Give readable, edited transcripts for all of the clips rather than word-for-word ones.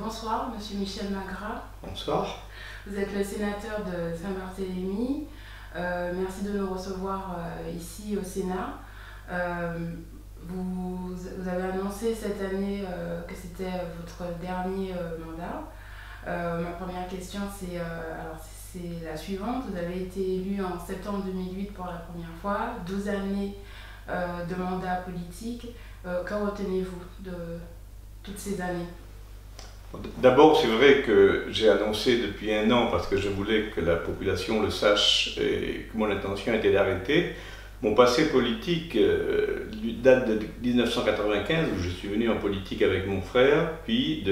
Bonsoir, Monsieur Michel Magras. Bonsoir. Vous êtes le sénateur de Saint-Barthélemy. Merci de nous recevoir ici au Sénat. Vous avez annoncé cette année que c'était votre dernier mandat. Ma première question, c'est la suivante. Vous avez été élu en septembre 2008 pour la première fois, 12 années de mandat politique. Que retenez-vous de toutes ces années? D'abord, c'est vrai que j'ai annoncé depuis un an, parce que je voulais que la population le sache et que mon intention était d'arrêter. Mon passé politique date de 1995, où je suis venu en politique avec mon frère, puis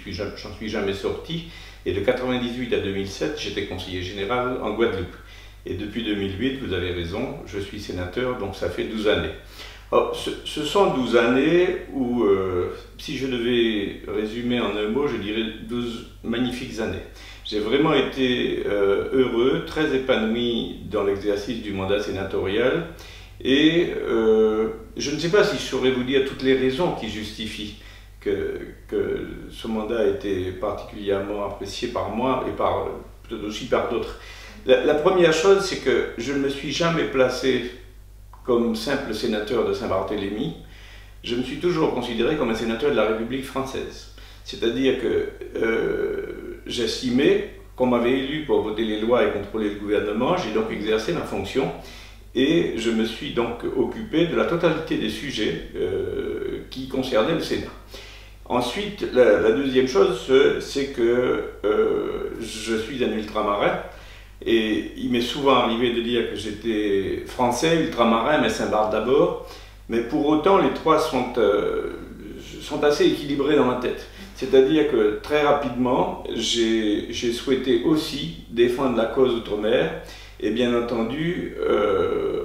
j'en suis jamais sorti. Et de 1998 à 2007, j'étais conseiller général en Guadeloupe. Et depuis 2008, vous avez raison, je suis sénateur, donc ça fait 12 années. Alors, ce sont 12 années où, si je devais résumer en un mot, je dirais 12 magnifiques années. J'ai vraiment été heureux, très épanoui dans l'exercice du mandat sénatorial et je ne sais pas si je saurais vous dire toutes les raisons qui justifient que ce mandat a été particulièrement apprécié par moi et peut-être aussi par d'autres. La première chose, c'est que je ne me suis jamais placé comme simple sénateur de Saint-Barthélemy. Je me suis toujours considéré comme un sénateur de la République française. C'est-à-dire que j'estimais qu'on m'avait élu pour voter les lois et contrôler le gouvernement. J'ai donc exercé ma fonction et je me suis donc occupé de la totalité des sujets qui concernaient le Sénat. Ensuite, la deuxième chose, c'est que je suis un ultramarin. Et il m'est souvent arrivé de dire que j'étais français, ultramarin, mais Saint-Barth d'abord. Mais pour autant, les trois sont assez équilibrés dans ma tête. C'est-à-dire que très rapidement, j'ai souhaité aussi défendre la cause outre-mer. Et bien entendu,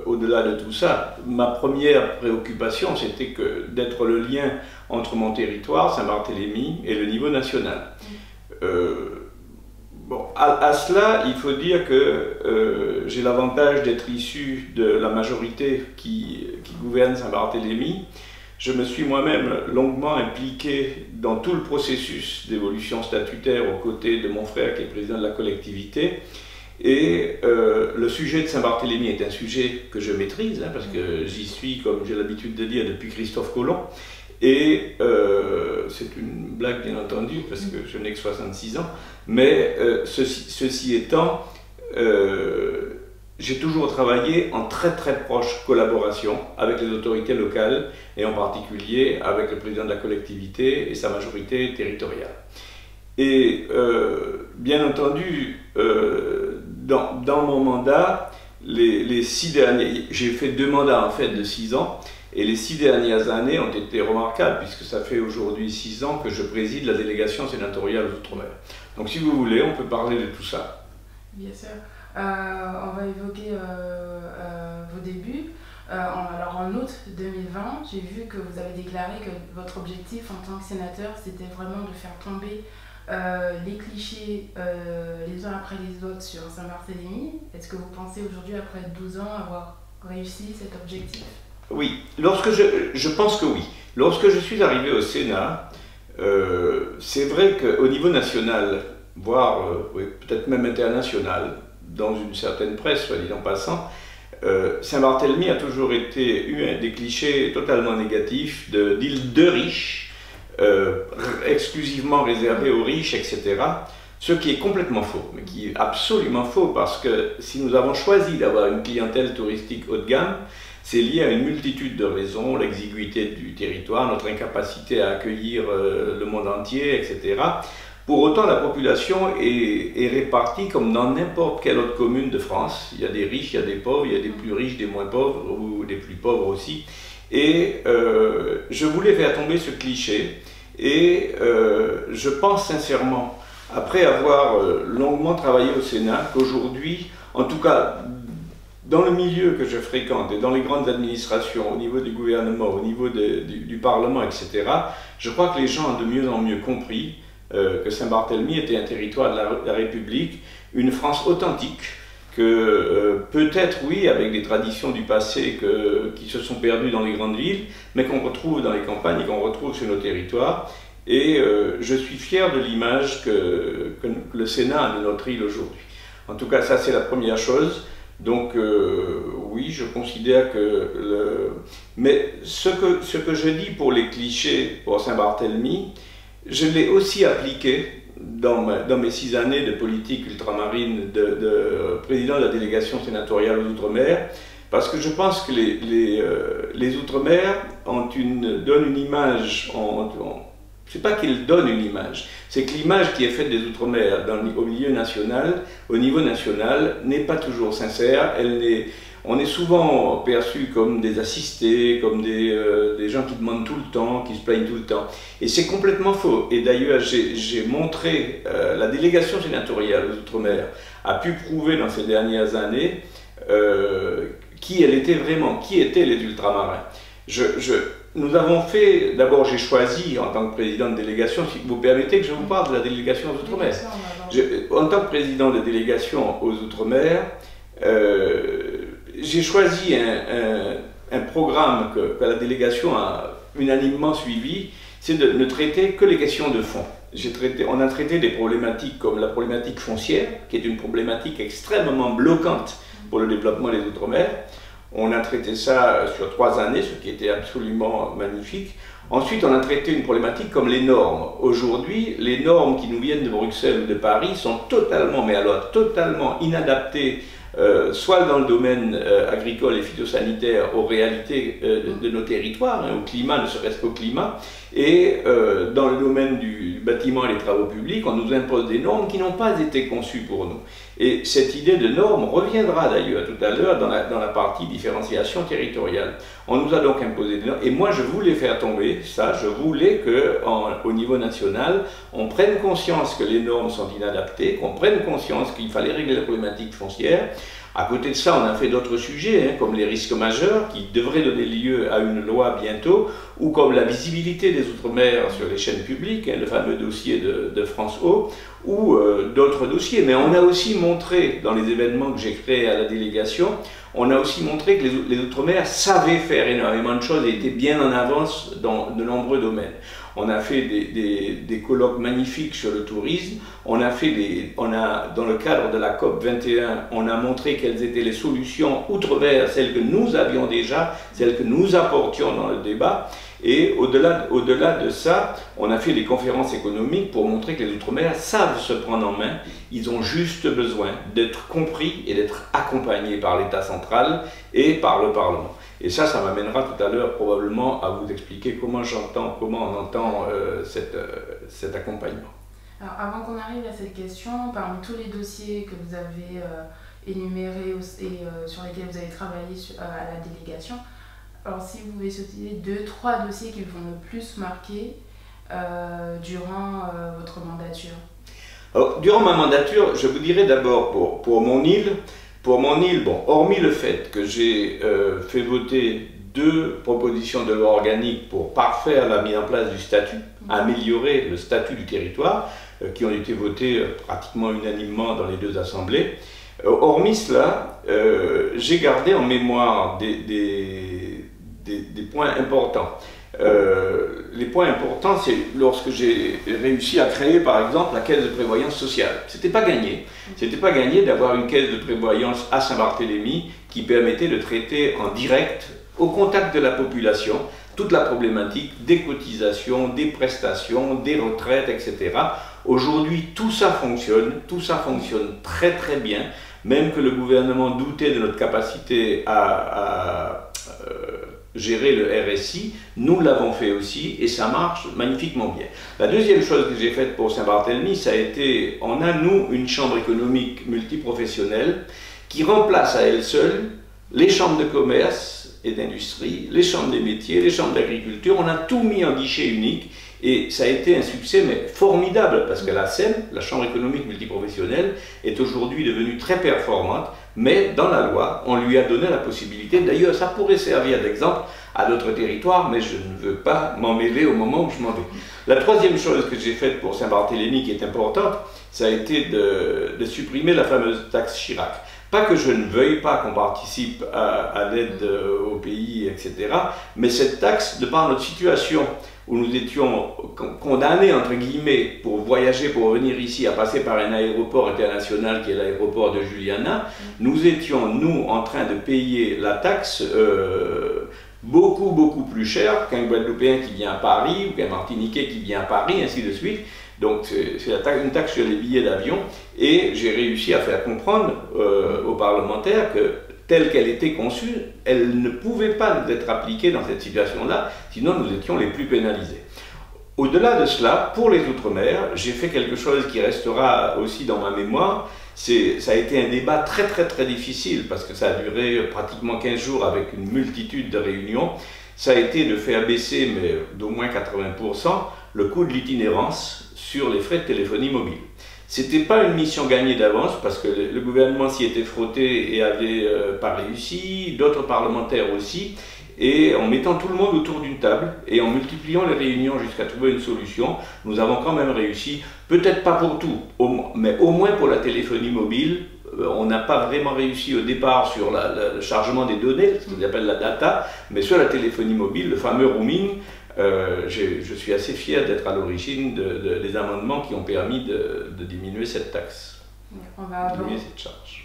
au-delà de tout ça, ma première préoccupation, c'était d'être le lien entre mon territoire, Saint-Barthélemy, et le niveau national. Bon, à cela, il faut dire que j'ai l'avantage d'être issu de la majorité qui gouverne Saint-Barthélemy. Je me suis moi-même longuement impliqué dans tout le processus d'évolution statutaire aux côtés de mon frère qui est président de la collectivité. Et le sujet de Saint-Barthélemy est un sujet que je maîtrise, hein, parce que j'y suis, comme j'ai l'habitude de dire, depuis Christophe Colomb. Et c'est une blague bien entendu, parce que je n'ai que 66 ans, mais ceci étant, j'ai toujours travaillé en très très proche collaboration avec les autorités locales, et en particulier avec le président de la collectivité et sa majorité territoriale. Et bien entendu, dans mon mandat, les 6 derniers, j'ai fait 2 mandats en fait de 6 ans, et les 6 dernières années ont été remarquables, puisque ça fait aujourd'hui 6 ans que je préside la délégation sénatoriale aux Outre-mer. Donc si vous voulez, on peut parler de tout ça. Bien sûr. On va évoquer vos débuts. Alors en août 2020, j'ai vu que vous avez déclaré que votre objectif en tant que sénateur, c'était vraiment de faire tomber les clichés les uns après les autres sur Saint-Barthélemy. Est-ce que vous pensez aujourd'hui, après 12 ans, avoir réussi cet objectif? Oui, je pense que oui. Lorsque je suis arrivé au Sénat, c'est vrai qu'au niveau national, voire oui, peut-être même international, dans une certaine presse, soit dit en passant, Saint-Barthélemy a toujours eu des clichés totalement négatifs d'île de riches, exclusivement réservée aux riches, etc. Ce qui est complètement faux, mais qui est absolument faux, parce que si nous avons choisi d'avoir une clientèle touristique haut de gamme, c'est lié à une multitude de raisons, l'exiguïté du territoire, notre incapacité à accueillir le monde entier, etc. Pour autant, la population est répartie comme dans n'importe quelle autre commune de France. Il y a des riches, il y a des pauvres, il y a des plus riches, des moins pauvres, ou des plus pauvres aussi. Et je voulais faire tomber ce cliché, et je pense sincèrement, après avoir longuement travaillé au Sénat, qu'aujourd'hui, en tout cas, dans le milieu que je fréquente et dans les grandes administrations, au niveau du gouvernement, au niveau du Parlement, etc., je crois que les gens ont de mieux en mieux compris que Saint-Barthélemy était un territoire de la République, une France authentique, que peut-être, oui, avec des traditions du passé qui se sont perdues dans les grandes villes, mais qu'on retrouve dans les campagnes et qu'on retrouve sur nos territoires. et je suis fier de l'image que le Sénat a de notre île aujourd'hui. En tout cas, ça c'est la première chose. Donc oui, je considère que... Mais ce que je dis pour les clichés pour Saint-Barthélemy, je l'ai aussi appliqué dans mes 6 années de politique ultramarine, de président de la délégation sénatoriale aux Outre-mer, parce que je pense que les Outre-mer donnent une image, c'est pas qu'ils donnent une image, c'est que l'image qui est faite des Outre-mer au niveau national, n'est pas toujours sincère. On est souvent perçus comme des assistés, comme des gens qui demandent tout le temps, qui se plaignent tout le temps. Et c'est complètement faux. Et d'ailleurs, j'ai montré, la délégation sénatoriale aux Outre-mer a pu prouver dans ces dernières années qui elle était vraiment, qui étaient les ultramarins. Nous avons fait, d'abord j'ai choisi en tant que président de délégation, si vous permettez que je vous parle de la délégation aux Outre-mer. En tant que président de délégation aux Outre-mer, j'ai choisi un programme que la délégation a unanimement suivi, c'est de ne traiter que les questions de fond. On a traité des problématiques comme la problématique foncière, qui est une problématique extrêmement bloquante pour le développement des Outre-mer. On a traité ça sur 3 années, ce qui était absolument magnifique. Ensuite, on a traité une problématique comme les normes. Aujourd'hui, les normes qui nous viennent de Bruxelles ou de Paris sont totalement, mais alors totalement inadaptées, soit dans le domaine agricole et phytosanitaire aux réalités de nos territoires, au climat, ne serait-ce qu'au climat, et dans le domaine du bâtiment et des travaux publics, on nous impose des normes qui n'ont pas été conçues pour nous. Et cette idée de normes reviendra d'ailleurs tout à l'heure dans la partie différenciation territoriale. On nous a donc imposé des normes, et moi je voulais faire tomber ça, je voulais qu'au niveau national, on prenne conscience que les normes sont inadaptées, qu'on prenne conscience qu'il fallait régler la problématique foncière. À côté de ça, on a fait d'autres sujets, comme les risques majeurs, qui devraient donner lieu à une loi bientôt, ou comme la visibilité des Outre-mer sur les chaînes publiques, le fameux dossier de France O, ou d'autres dossiers. Mais on a aussi montré, dans les événements que j'ai créés à la délégation, on a aussi montré que les Outre-mer savaient faire énormément de choses et étaient bien en avance dans de nombreux domaines. On a fait des colloques magnifiques sur le tourisme, dans le cadre de la COP 21, on a montré quelles étaient les solutions outre-mer, celles que nous avions déjà, celles que nous apportions dans le débat. Et au-delà de ça, on a fait des conférences économiques pour montrer que les Outre-mer savent se prendre en main. Ils ont juste besoin d'être compris et d'être accompagnés par l'État central et par le Parlement. Et ça m'amènera tout à l'heure probablement à vous expliquer comment on entend cet accompagnement. Alors avant qu'on arrive à cette question, parmi tous les dossiers que vous avez énumérés et sur lesquels vous avez travaillé à la délégation, alors si vous pouvez citer 2-3 dossiers qui vous ont le plus marqué durant votre mandature. Alors, durant ma mandature, je vous dirais d'abord pour mon île, bon, hormis le fait que j'ai fait voter 2 propositions de loi organique pour parfaire la mise en place du statut, améliorer le statut du territoire, qui ont été votées pratiquement unanimement dans les 2 assemblées. Hormis cela, j'ai gardé en mémoire des points importants. Les points importants, c'est lorsque j'ai réussi à créer par exemple la caisse de prévoyance sociale. C'était pas gagné d'avoir une caisse de prévoyance à Saint-Barthélemy qui permettait de traiter en direct, au contact de la population, toute la problématique des cotisations, des prestations, des retraites, etc. Aujourd'hui, tout ça fonctionne très très bien, même que le gouvernement doutait de notre capacité à gérer le RSI, nous l'avons fait aussi et ça marche magnifiquement bien. La deuxième chose que j'ai faite pour Saint-Barthélemy, ça a été, on a nous une chambre économique multiprofessionnelle qui remplace à elle seule les chambres de commerce et d'industrie, les chambres des métiers, les chambres d'agriculture. On a tout mis en guichet unique et ça a été un succès mais formidable parce que la SEM, la chambre économique multiprofessionnelle, est aujourd'hui devenue très performante. Mais dans la loi, on lui a donné la possibilité, d'ailleurs ça pourrait servir d'exemple à d'autres territoires, mais je ne veux pas m'en mêler au moment où je m'en vais. La troisième chose que j'ai faite pour Saint-Barthélemy qui est importante, ça a été de supprimer la fameuse taxe Chirac. Pas que je ne veuille pas qu'on participe à l'aide au pays, etc. Mais cette taxe, de par notre situation, où nous étions condamnés, entre guillemets, pour voyager, pour venir ici, à passer par un aéroport international qui est l'aéroport de Juliana, nous étions, nous, en train de payer la taxe beaucoup plus cher qu'un Guadeloupéen qui vient à Paris ou qu'un Martiniquais qui vient à Paris, ainsi de suite. Donc c'est une taxe sur les billets d'avion, et j'ai réussi à faire comprendre aux parlementaires que telle qu'elle était conçue, elle ne pouvait pas nous être appliquée dans cette situation-là, sinon nous étions les plus pénalisés. Au-delà de cela, pour les Outre-mer, j'ai fait quelque chose qui restera aussi dans ma mémoire. Ça a été un débat très difficile, parce que ça a duré pratiquement 15 jours avec une multitude de réunions. Ça a été de faire baisser, mais d'au moins 80%, le coût de l'itinérance sur les frais de téléphonie mobile. Ce n'était pas une mission gagnée d'avance, parce que le gouvernement s'y était frotté et avait pas réussi, d'autres parlementaires aussi, et en mettant tout le monde autour d'une table et en multipliant les réunions jusqu'à trouver une solution, nous avons quand même réussi, peut-être pas pour tout, mais au moins pour la téléphonie mobile. On n'a pas vraiment réussi au départ sur le chargement des données, ce qu'on appelle la data, mais sur la téléphonie mobile, le fameux roaming, je suis assez fier d'être à l'origine des amendements qui ont permis de diminuer cette taxe, diminuer cette charge.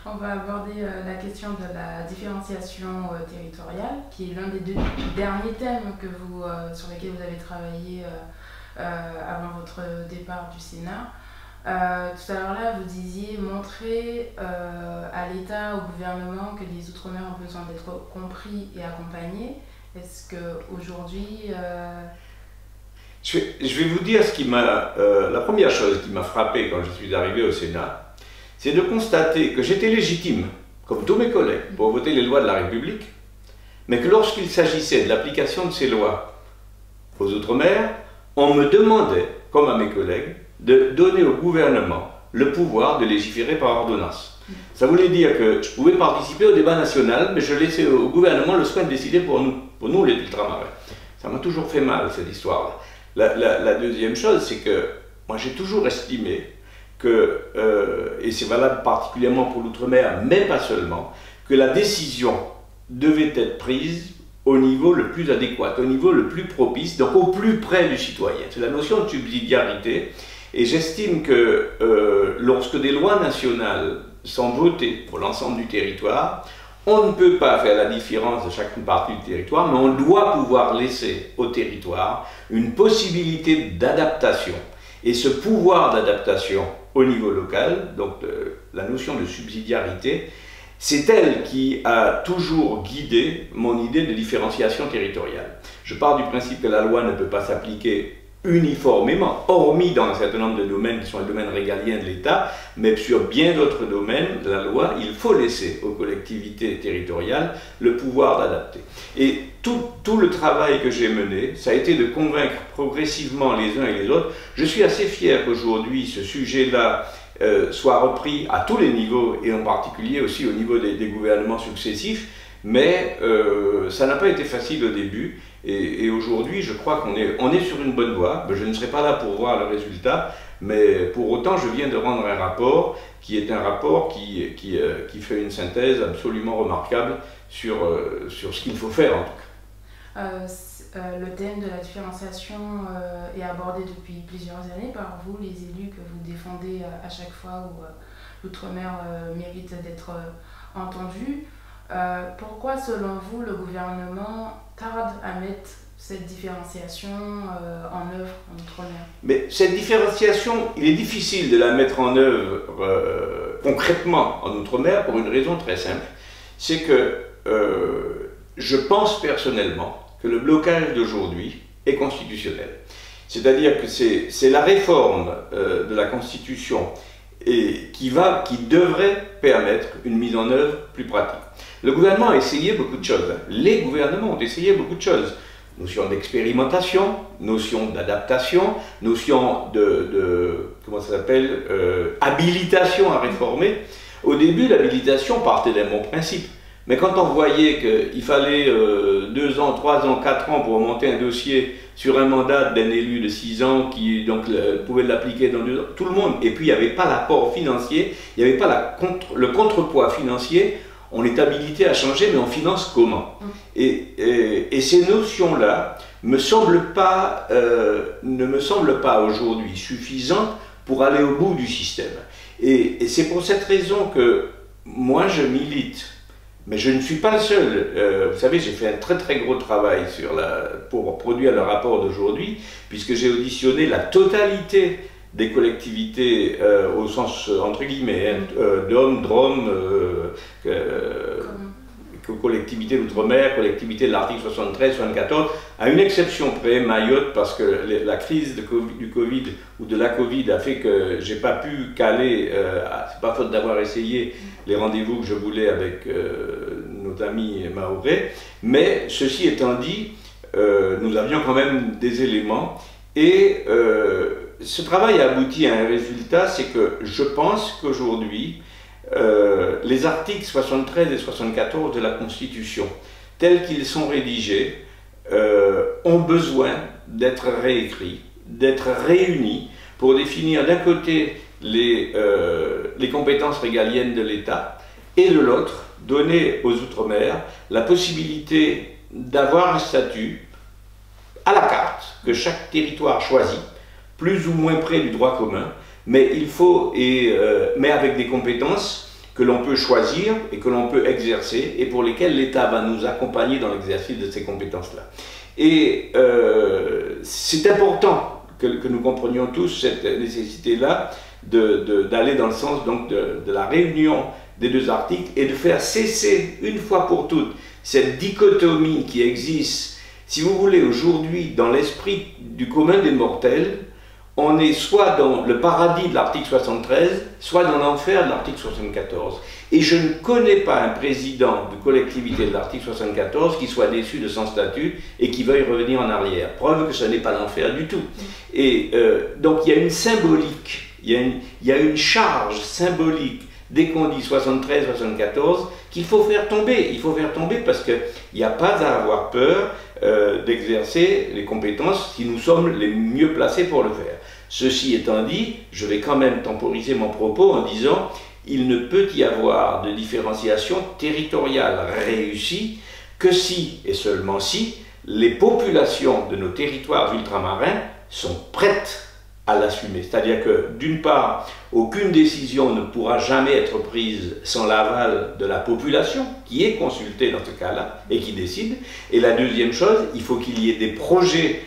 On va aborder la question de la différenciation territoriale, qui est l'un des deux derniers thèmes sur lesquels vous avez travaillé avant votre départ du Sénat. Tout à l'heure là, vous disiez montrer à l'État, au gouvernement, que les Outre-mer ont besoin d'être compris et accompagnés. Est-ce qu'aujourd'hui... Je vais vous dire la première chose qui m'a frappé quand je suis arrivé au Sénat, c'est de constater que j'étais légitime, comme tous mes collègues, pour voter les lois de la République, mais que lorsqu'il s'agissait de l'application de ces lois aux Outre-mer, on me demandait, comme à mes collègues, de donner au gouvernement le pouvoir de légiférer par ordonnance. Ça voulait dire que je pouvais participer au débat national, mais je laissais au gouvernement le soin de décider pour nous les ultramarins. Ça m'a toujours fait mal, cette histoire-là. La deuxième chose, c'est que moi j'ai toujours estimé que, et c'est valable particulièrement pour l'outre-mer, mais pas seulement, que la décision devait être prise au niveau le plus adéquat, au niveau le plus propice, donc au plus près du citoyen. C'est la notion de subsidiarité, et j'estime que lorsque des lois nationales sont votées pour l'ensemble du territoire, on ne peut pas faire la différence de chacune partie du territoire, mais on doit pouvoir laisser au territoire une possibilité d'adaptation. Et ce pouvoir d'adaptation au niveau local, donc la notion de subsidiarité, c'est elle qui a toujours guidé mon idée de différenciation territoriale. Je pars du principe que la loi ne peut pas s'appliquer uniformément, hormis dans un certain nombre de domaines qui sont les domaines régaliens de l'État, mais sur bien d'autres domaines de la loi, il faut laisser aux collectivités territoriales le pouvoir d'adapter. Et tout le travail que j'ai mené, ça a été de convaincre progressivement les uns et les autres. Je suis assez fier qu'aujourd'hui ce sujet-là soit repris à tous les niveaux, et en particulier aussi au niveau des gouvernements successifs, mais ça n'a pas été facile au début, et aujourd'hui je crois qu'on est sur une bonne voie. Je ne serai pas là pour voir le résultat, mais pour autant je viens de rendre un rapport qui est un rapport qui fait une synthèse absolument remarquable sur ce qu'il faut faire en tout cas. Le thème de la différenciation est abordé depuis plusieurs années par vous, les élus que vous défendez à chaque fois où l'outre-mer mérite d'être entendu. Pourquoi, selon vous, le gouvernement tarde à mettre cette différenciation en œuvre en outre-mer? Mais cette différenciation, il est difficile de la mettre en œuvre concrètement en outre-mer pour une raison très simple. C'est que je pense personnellement que le blocage d'aujourd'hui est constitutionnel. C'est-à-dire que c'est la réforme de la Constitution qui devrait permettre une mise en œuvre plus pratique. Le gouvernement a essayé beaucoup de choses. Les gouvernements ont essayé beaucoup de choses. Notion d'expérimentation, notion d'adaptation, notion comment ça s'appelle, habilitation à réformer. Au début, l'habilitation partait d'un bon principe. Mais quand on voyait qu'il fallait 2 ans, 3 ans, 4 ans pour monter un dossier sur un mandat d'un élu de 6 ans qui donc pouvait l'appliquer dans 2 ans, tout le monde, et puis il n'y avait pas l'apport financier, il n'y avait pas le contrepoids financier, on est habilité à changer, mais on finance comment? Et ces notions-là ne me semblent pas aujourd'hui suffisantes pour aller au bout du système. Et c'est pour cette raison que moi je milite, mais je ne suis pas le seul. Vous savez, j'ai fait un très gros travail pour produire le rapport d'aujourd'hui, puisque j'ai auditionné la totalité des collectivités au sens entre guillemets, DOM, DROM, collectivité d'outre-mer, collectivité de l'article 73, 74, à une exception près, Mayotte, parce que la crise du Covid ou de la Covid a fait que j'ai pas pu caler, c'est pas faute d'avoir essayé les rendez-vous que je voulais avec nos amis mahorais, mais ceci étant dit, nous avions quand même des éléments et ce travail a abouti à un résultat, c'est que je pense qu'aujourd'hui, les articles 73 et 74 de la Constitution, tels qu'ils sont rédigés, ont besoin d'être réécrits, d'être réunis pour définir d'un côté les compétences régaliennes de l'État et de l'autre, donner aux Outre-mer la possibilité d'avoir un statut à la carte que chaque territoire choisit, plus ou moins près du droit commun, mais il faut, mais avec des compétences que l'on peut choisir et que l'on peut exercer et pour lesquelles l'État va nous accompagner dans l'exercice de ces compétences-là. Et c'est important que nous comprenions tous cette nécessité-là d'aller dans le sens donc, de la réunion des 2 articles et de faire cesser une fois pour toutes cette dichotomie qui existe, si vous voulez, aujourd'hui dans l'esprit du commun des mortels. On est soit dans le paradis de l'article 73, soit dans l'enfer de l'article 74. Et je ne connais pas un président de collectivité de l'article 74 qui soit déçu de son statut et qui veuille revenir en arrière. Preuve que ce n'est pas l'enfer du tout. Et donc il y a une symbolique, il y a une charge symbolique dès qu'on dit 73, 74 qu'il faut faire tomber. Il faut faire tomber parce qu'il n'y a pas à avoir peur d'exercer les compétences si nous sommes les mieux placés pour le faire. Ceci étant dit, je vais quand même temporiser mon propos en disant il ne peut y avoir de différenciation territoriale réussie que si, et seulement si, les populations de nos territoires ultramarins sont prêtes à l'assumer. C'est-à-dire que, d'une part, aucune décision ne pourra jamais être prise sans l'aval de la population, qui est consultée dans ce cas-là et qui décide. Et la deuxième chose, il faut qu'il y ait des projets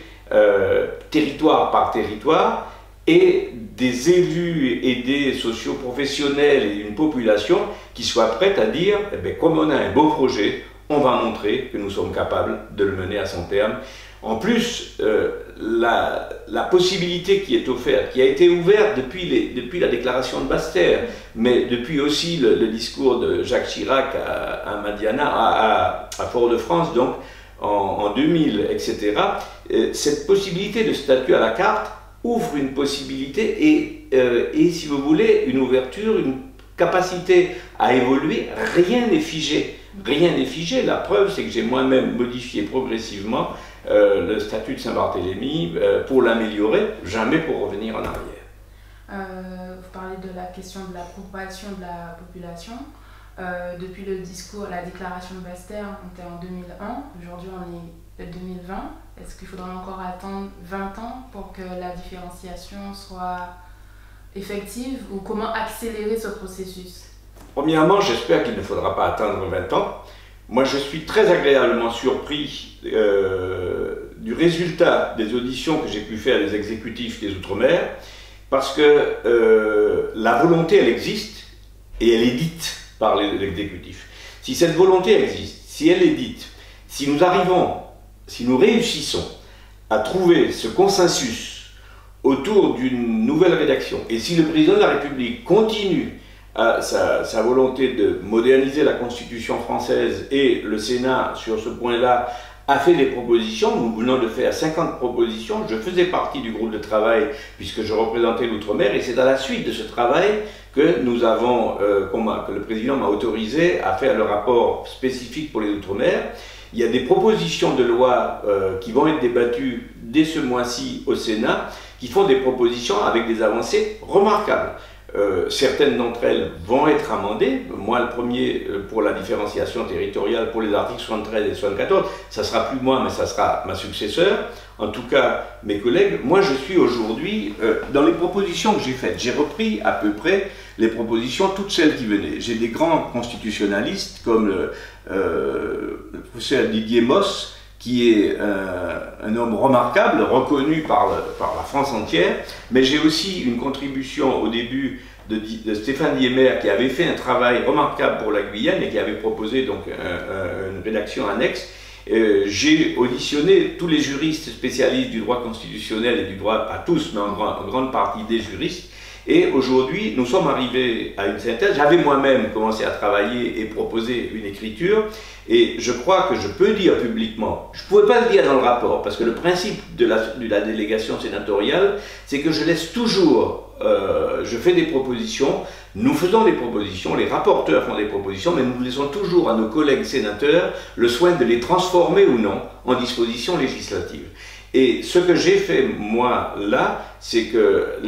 territoire par territoire et des élus et des socioprofessionnels et une population qui soient prêtes à dire, eh bien, comme on a un beau projet, on va montrer que nous sommes capables de le mener à son terme. En plus, la possibilité qui est offerte, qui a été ouverte depuis la déclaration de Basse-Terre, mais depuis aussi le discours de Jacques Chirac à Madiana, à Fort-de-France, donc en 2000, etc., cette possibilité de statut à la carte ouvre une possibilité et si vous voulez, une ouverture, une capacité à évoluer. Rien n'est figé. Rien n'est figé. La preuve, c'est que j'ai moi-même modifié progressivement le statut de Saint-Barthélemy pour l'améliorer, jamais pour revenir en arrière. Vous parlez de la question de la propagation de la population. Depuis le discours, la déclaration de Basse-Terre, on était en 2001, aujourd'hui on est en 2020. Est-ce qu'il faudra encore attendre 20 ans pour que la différenciation soit effective ou comment accélérer ce processus? Premièrement, j'espère qu'il ne faudra pas attendre 20 ans. Moi, je suis très agréablement surpris du résultat des auditions que j'ai pu faire des exécutifs des Outre-mer, parce que la volonté, elle existe et elle est dite par l'exécutif. Si cette volonté existe, si elle est dite, si nous arrivons, si nous réussissons à trouver ce consensus autour d'une nouvelle rédaction, et si le président de la République continue sa volonté de moderniser la Constitution française et le Sénat sur ce point-là a fait des propositions, nous venons de faire 50 propositions, je faisais partie du groupe de travail puisque je représentais l'Outre-mer et c'est à la suite de ce travail que nous avons, que le président m'a autorisé à faire le rapport spécifique pour les Outre-mer. Il y a des propositions de loi qui vont être débattues dès ce mois-ci au Sénat, qui font des propositions avec des avancées remarquables. Certaines d'entre elles vont être amendées. Moi, le premier, pour la différenciation territoriale pour les articles 73 et 74, ça sera plus moi, mais ça sera ma successeur. En tout cas, mes collègues. Moi, je suis aujourd'hui, dans les propositions que j'ai faites, j'ai repris à peu près les propositions, toutes celles qui venaient. J'ai des grands constitutionnalistes comme le professeur Didier Moss, qui est un homme remarquable, reconnu par la France entière, mais j'ai aussi une contribution au début de Stéphane Diemer, qui avait fait un travail remarquable pour la Guyane et qui avait proposé donc une rédaction annexe. J'ai auditionné tous les juristes spécialistes du droit constitutionnel et du droit, pas tous, mais en grande partie des juristes. Et aujourd'hui, nous sommes arrivés à une synthèse. J'avais moi-même commencé à travailler et proposer une écriture. Et je crois que je peux dire publiquement, je ne pouvais pas le dire dans le rapport, parce que le principe de la délégation sénatoriale, c'est que je laisse toujours, je fais des propositions, nous faisons des propositions, les rapporteurs font des propositions, mais nous laissons toujours à nos collègues sénateurs le soin de les transformer ou non en dispositions législatives. Et ce que j'ai fait, moi, là, c'est que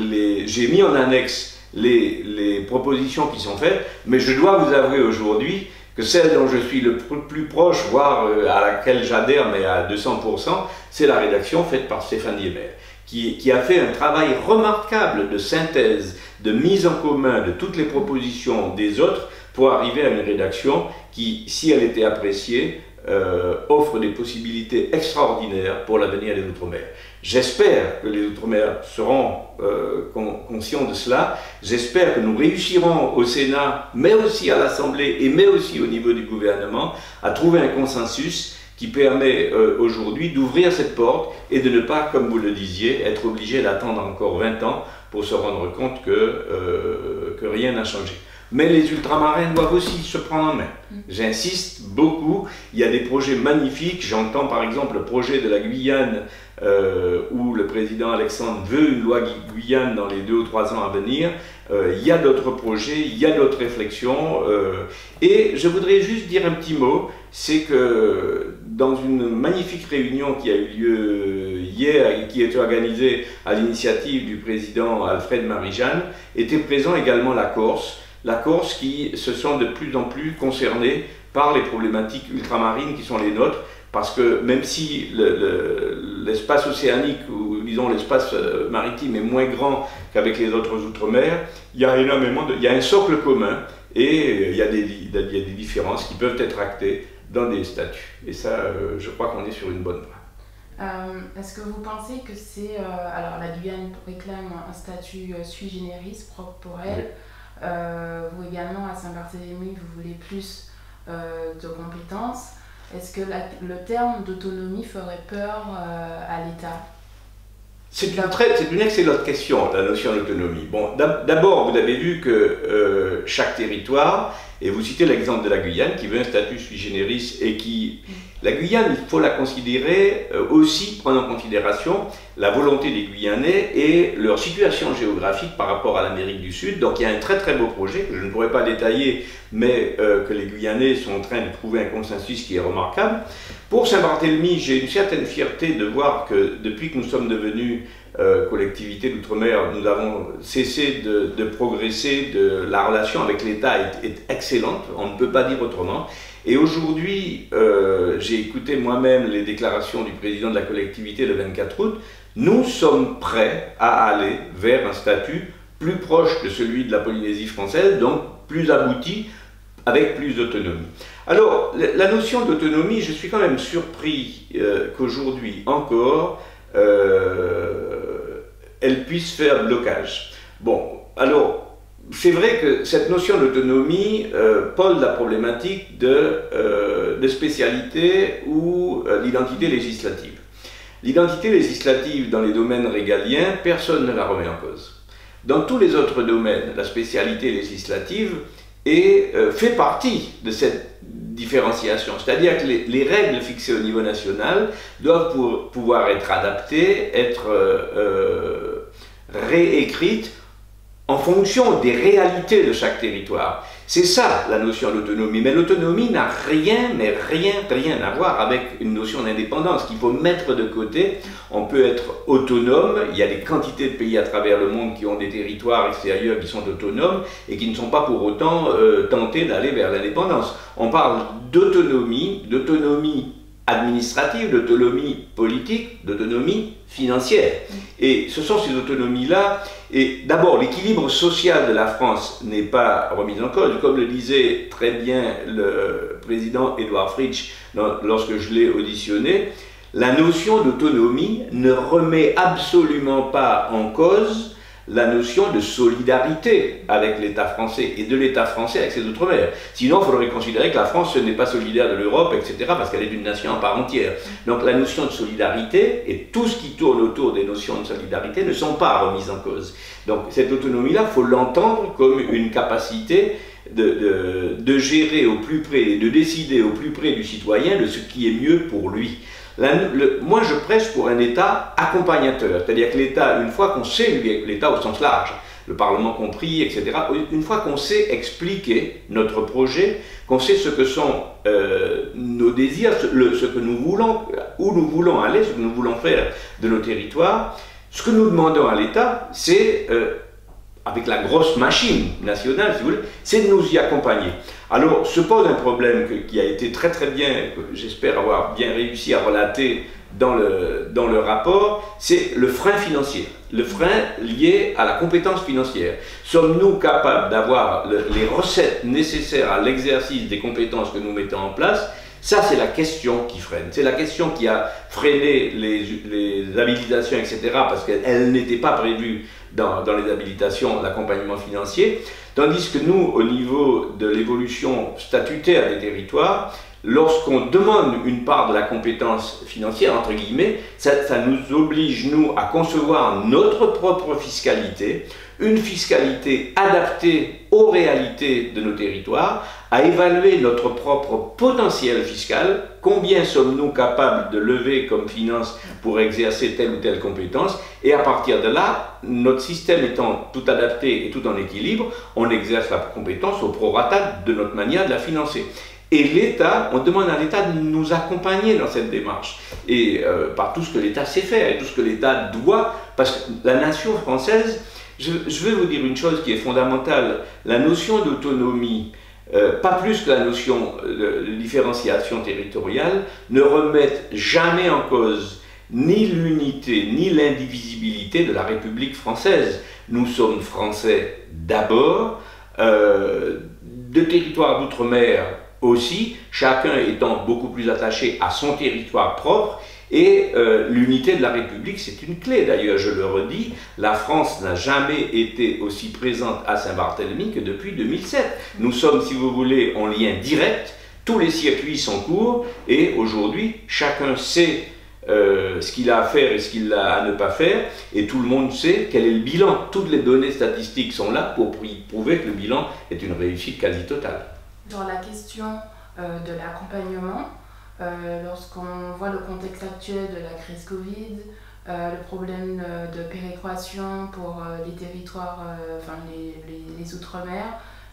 j'ai mis en annexe les propositions qui sont faites, mais je dois vous avouer aujourd'hui que celle dont je suis le plus proche, voire à laquelle j'adhère, mais à 200%, c'est la rédaction faite par Stéphane Diemer, qui a fait un travail remarquable de synthèse, de mise en commun de toutes les propositions des autres pour arriver à une rédaction qui, si elle était appréciée, offre des possibilités extraordinaires pour l'avenir des Outre-mer. J'espère que les Outre-mer seront conscients de cela. J'espère que nous réussirons au Sénat, mais aussi à l'Assemblée, mais aussi au niveau du gouvernement, à trouver un consensus qui permet aujourd'hui d'ouvrir cette porte et de ne pas, comme vous le disiez, être obligé d'attendre encore 20 ans pour se rendre compte que rien n'a changé. Mais les ultramarins doivent aussi se prendre en main. J'insiste beaucoup, il y a des projets magnifiques. J'entends par exemple le projet de la Guyane où le président Alexandre veut une loi Guyane dans les 2 ou 3 ans à venir. Il y a d'autres projets, il y a d'autres réflexions. Et je voudrais juste dire un petit mot, c'est que dans une magnifique réunion qui a eu lieu hier et qui a été organisée à l'initiative du président Alfred Marie-Jeanne, était présent également la Corse. La Corse qui se sent de plus en plus concernée par les problématiques ultramarines qui sont les nôtres, parce que même si l'espace océanique, ou disons l'espace maritime est moins grand qu'avec les autres outre-mer, il y a il y a un socle commun et il y a des différences qui peuvent être actées dans des statuts. Et ça, je crois qu'on est sur une bonne voie. Est-ce que vous pensez que c'est... alors la Guyane réclame un statut sui generis propre pour elle. Oui. Vous également, à Saint-Barthélemy, vous voulez plus de compétences. Est-ce que le terme d'autonomie ferait peur à l'État? C'est une excellente question, la notion d'autonomie. Bon, d'abord, vous avez vu que chaque territoire, et vous citez l'exemple de la Guyane, qui veut un statut sui generis et qui... La Guyane, il faut la considérer aussi, prendre en considération la volonté des Guyanais et leur situation géographique par rapport à l'Amérique du Sud. Donc il y a un très très beau projet que je ne pourrais pas détailler, mais que les Guyanais sont en train de trouver un consensus qui est remarquable. Pour Saint-Barthélemy, j'ai une certaine fierté de voir que depuis que nous sommes devenus collectivité d'outre-mer, nous avons cessé de progresser, la relation avec l'État est excellente, on ne peut pas dire autrement. Et aujourd'hui, j'ai écouté moi-même les déclarations du président de la collectivité le 24 août, nous sommes prêts à aller vers un statut plus proche de celui de la Polynésie française, donc plus abouti, avec plus d'autonomie. Alors, la notion d'autonomie, je suis quand même surpris qu'aujourd'hui encore, elle puisse faire blocage. Bon, alors, c'est vrai que cette notion d'autonomie pose la problématique de spécialité ou l'identité législative. L'identité législative dans les domaines régaliens, personne ne la remet en cause. Dans tous les autres domaines, la spécialité législative fait partie de cette différenciation. C'est-à-dire que les règles fixées au niveau national doivent pouvoir être adaptées, être réécrites en fonction des réalités de chaque territoire. C'est ça la notion d'autonomie, mais l'autonomie n'a rien à voir avec une notion d'indépendance qu'il faut mettre de côté. On peut être autonome, il y a des quantités de pays à travers le monde qui ont des territoires extérieurs qui sont autonomes et qui ne sont pas pour autant tentés d'aller vers l'indépendance. On parle d'autonomie administrative, d'autonomie politique, d'autonomie financière. Et ce sont ces autonomies-là, et d'abord l'équilibre social de la France n'est pas remis en cause, comme le disait très bien le président Édouard Fritsch lorsque je l'ai auditionné, la notion d'autonomie ne remet absolument pas en cause la notion de solidarité avec l'État français et de l'État français avec ses outre-mer. Sinon, il faudrait considérer que la France ce n'est pas solidaire de l'Europe, etc., parce qu'elle est une nation à part entière. Donc la notion de solidarité et tout ce qui tourne autour des notions de solidarité ne sont pas remises en cause. Donc cette autonomie-là, il faut l'entendre comme une capacité de gérer au plus près et de décider au plus près du citoyen de ce qui est mieux pour lui. Moi, je prêche pour un État accompagnateur, c'est-à-dire que l'État, une fois qu'on sait, l'État au sens large, le Parlement compris, etc., une fois qu'on sait expliquer notre projet, qu'on sait ce que sont nos désirs, ce que nous voulons, où nous voulons aller, ce que nous voulons faire de nos territoires, ce que nous demandons à l'État, c'est, avec la grosse machine nationale, si vous voulez, c'est de nous y accompagner. Alors, se pose un problème qui a été très bien, que j'espère avoir bien réussi à relater dans le rapport, c'est le frein financier, le frein lié à la compétence financière. Sommes-nous capables d'avoir les recettes nécessaires à l'exercice des compétences que nous mettons en place? Ça, c'est la question qui freine. C'est la question qui a freiné les habilitations, etc., parce qu'elles n'étaient pas prévues dans les habilitations, l'accompagnement financier. Tandis que nous, au niveau de l'évolution statutaire des territoires, lorsqu'on demande une part de la compétence financière, entre guillemets, ça nous oblige, nous, à concevoir notre propre fiscalité, une fiscalité adaptée aux réalités de nos territoires, à évaluer notre propre potentiel fiscal, combien sommes-nous capables de lever comme finance pour exercer telle ou telle compétence, et à partir de là, notre système étant tout adapté et tout en équilibre, on exerce la compétence au prorata de notre manière de la financer. Et l'État, on demande à l'État de nous accompagner dans cette démarche, et par tout ce que l'État sait faire, et tout ce que l'État doit, parce que la nation française, je vais vous dire une chose qui est fondamentale, la notion d'autonomie, pas plus que la notion de différenciation territoriale, ne remettent jamais en cause ni l'unité, ni l'indivisibilité de la République française. Nous sommes français d'abord, de territoires d'outre-mer aussi, chacun étant beaucoup plus attaché à son territoire propre, et l'unité de la République, c'est une clé. D'ailleurs, je le redis, la France n'a jamais été aussi présente à Saint-Barthélemy que depuis 2007. Nous sommes, si vous voulez, en lien direct, tous les circuits sont courts, et aujourd'hui, chacun sait ce qu'il a à faire et ce qu'il a à ne pas faire, et tout le monde sait quel est le bilan. Toutes les données statistiques sont là pour prouver que le bilan est une réussite quasi totale. Dans la question de l'accompagnement, lorsqu'on voit le contexte actuel de la crise Covid, le problème de péréquation pour les territoires, enfin les outre-mer,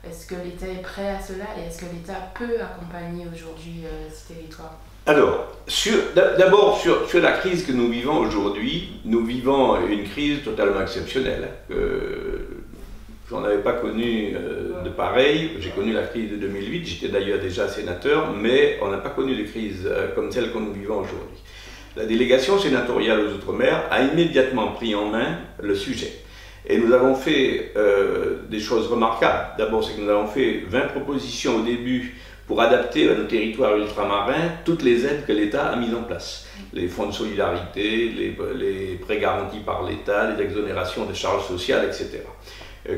est-ce que l'État est prêt à cela et est-ce que l'État peut accompagner aujourd'hui ces territoires? Alors, d'abord sur la crise que nous vivons aujourd'hui, nous vivons une crise totalement exceptionnelle. J'en avais pas connu de pareil. J'ai connu la crise de 2008, j'étais d'ailleurs déjà sénateur, mais on n'a pas connu de crise comme celle que nous vivons aujourd'hui. La délégation sénatoriale aux Outre-mer a immédiatement pris en main le sujet. Et nous avons fait des choses remarquables. D'abord, c'est que nous avons fait 20 propositions au début pour adapter à nos territoires ultramarins toutes les aides que l'État a mises en place. Les fonds de solidarité, les prêts garantis par l'État, les exonérations de charges sociales, etc.